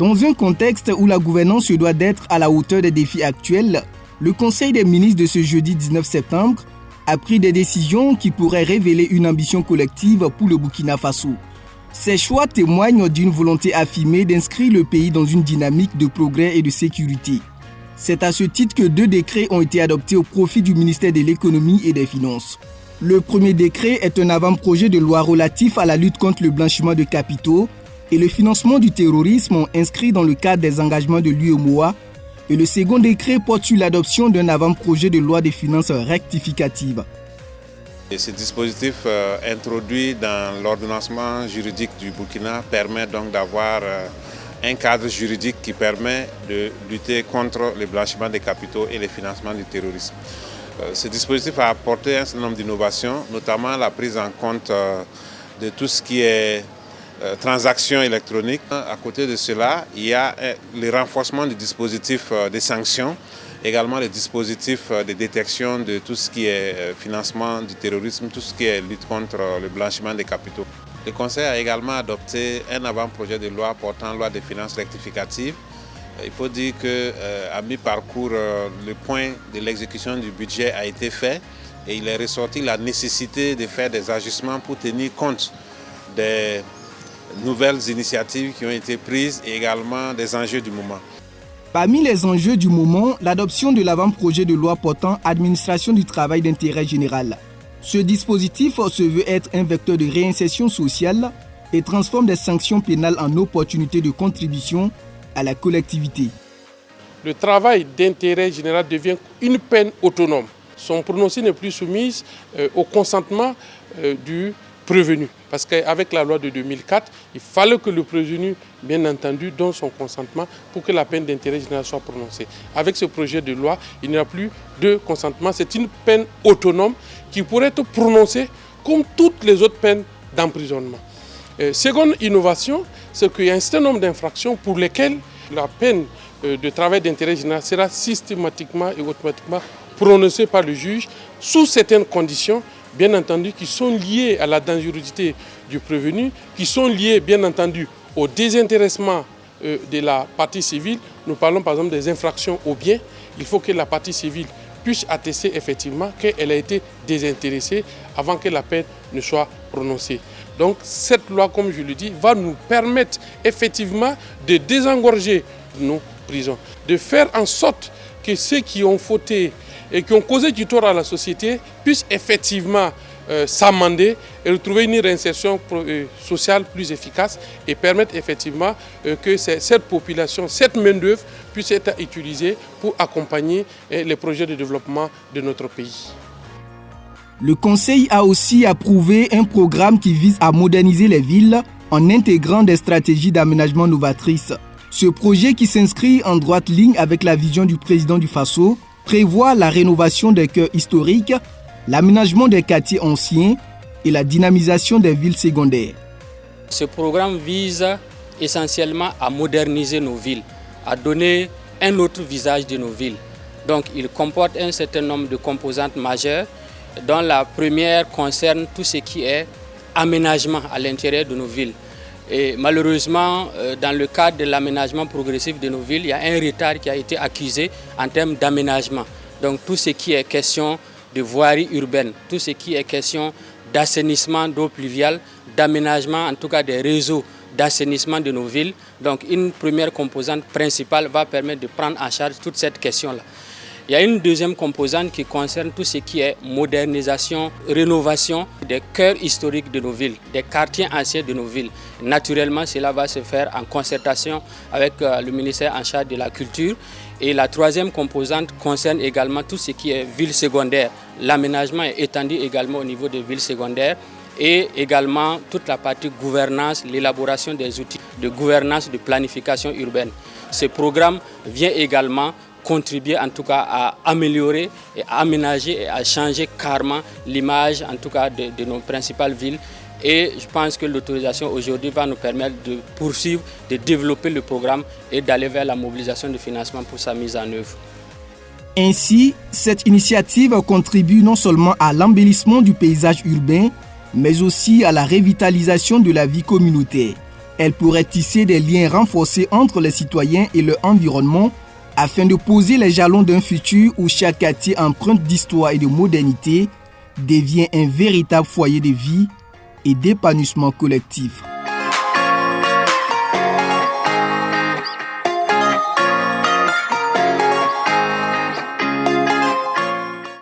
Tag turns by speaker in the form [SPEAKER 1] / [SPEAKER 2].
[SPEAKER 1] Dans un contexte où la gouvernance se doit d'être à la hauteur des défis actuels, le Conseil des ministres de ce jeudi 19 septembre a pris des décisions qui pourraient révéler une ambition collective pour le Burkina Faso. Ces choix témoignent d'une volonté affirmée d'inscrire le pays dans une dynamique de progrès et de sécurité. C'est à ce titre que 2 décrets ont été adoptés au profit du ministère de l'Économie et des Finances. Le premier décret est un avant-projet de loi relatif à la lutte contre le blanchiment de capitaux et le financement du terrorisme inscrit dans le cadre des engagements de l'UEMOA, et le second décret porte sur l'adoption d'un avant-projet de loi des finances rectificative.
[SPEAKER 2] Et ce dispositif introduit dans l'ordonnancement juridique du Burkina permet donc d'avoir un cadre juridique qui permet de lutter contre le blanchiment des capitaux et le financement du terrorisme. Ce dispositif a apporté un certain nombre d'innovations, notamment la prise en compte de tout ce qui est transactions électroniques. À côté de cela, il y a le renforcement du dispositif des sanctions, également le dispositif de détection de tout ce qui est financement du terrorisme, tout ce qui est lutte contre le blanchiment des capitaux. Le Conseil a également adopté un avant-projet de loi portant loi des finances rectificatives. Il faut dire qu'à mi-parcours, le point de l'exécution du budget a été fait et il est ressorti la nécessité de faire des ajustements pour tenir compte des nouvelles initiatives qui ont été prises et également des enjeux du moment.
[SPEAKER 1] Parmi les enjeux du moment, l'adoption de l'avant-projet de loi portant administration du travail d'intérêt général. Ce dispositif se veut être un vecteur de réinsertion sociale et transforme des sanctions pénales en opportunités de contribution à la collectivité.
[SPEAKER 3] Le travail d'intérêt général devient une peine autonome. Son prononcé n'est plus soumis au consentement du prévenu. Parce qu'avec la loi de 2004, il fallait que le prévenu, bien entendu, donne son consentement pour que la peine d'intérêt général soit prononcée. Avec ce projet de loi, il n'y a plus de consentement. C'est une peine autonome qui pourrait être prononcée comme toutes les autres peines d'emprisonnement. Seconde innovation, c'est qu'il y a un certain nombre d'infractions pour lesquelles la peine de travail d'intérêt général sera systématiquement et automatiquement prononcée par le juge sous certaines conditions, bien entendu, qui sont liées à la dangerosité du prévenu, qui sont liées, bien entendu, au désintéressement de la partie civile. Nous parlons par exemple des infractions aux biens. Il faut que la partie civile puisse attester effectivement qu'elle a été désintéressée avant que la peine ne soit prononcée. Donc cette loi, comme je le dis, va nous permettre effectivement de désengorger nos prisons, de faire en sorte que ceux qui ont fauté et qui ont causé du tort à la société puissent effectivement s'amender et retrouver une réinsertion sociale plus efficace et permettre effectivement que cette population, cette main-d'œuvre puisse être utilisée pour accompagner les projets de développement de notre pays.
[SPEAKER 1] Le Conseil a aussi approuvé un programme qui vise à moderniser les villes en intégrant des stratégies d'aménagement novatrices. Ce projet, qui s'inscrit en droite ligne avec la vision du président du Faso, prévoit la rénovation des cœurs historiques, l'aménagement des quartiers anciens et la dynamisation des villes secondaires.
[SPEAKER 4] Ce programme vise essentiellement à moderniser nos villes, à donner un autre visage de nos villes. Donc il comporte un certain nombre de composantes majeures, dont la première concerne tout ce qui est aménagement à l'intérieur de nos villes. Et malheureusement, dans le cadre de l'aménagement progressif de nos villes, il y a un retard qui a été accusé en termes d'aménagement. Donc tout ce qui est question de voirie urbaine, tout ce qui est question d'assainissement d'eau pluviale, d'aménagement en tout cas des réseaux d'assainissement de nos villes. Donc une première composante principale va permettre de prendre en charge toute cette question-là. Il y a une deuxième composante qui concerne tout ce qui est modernisation, rénovation des cœurs historiques de nos villes, des quartiers anciens de nos villes. Naturellement, cela va se faire en concertation avec le ministère en charge de la culture. Et la troisième composante concerne également tout ce qui est ville secondaire. L'aménagement est étendu également au niveau des villes secondaires et également toute la partie gouvernance, l'élaboration des outils de gouvernance, de planification urbaine. Ce programme vient également contribuer en tout cas à améliorer et à aménager et à changer carrément l'image en tout cas de nos principales villes. Et je pense que l'autorisation aujourd'hui va nous permettre de poursuivre, de développer le programme et d'aller vers la mobilisation de financement pour sa mise en œuvre.
[SPEAKER 1] Ainsi, cette initiative contribue non seulement à l'embellissement du paysage urbain, mais aussi à la revitalisation de la vie communautaire. Elle pourrait tisser des liens renforcés entre les citoyens et leur environnement afin de poser les jalons d'un futur où chaque quartier empreinte d'histoire et de modernité devient un véritable foyer de vie et d'épanouissement collectif.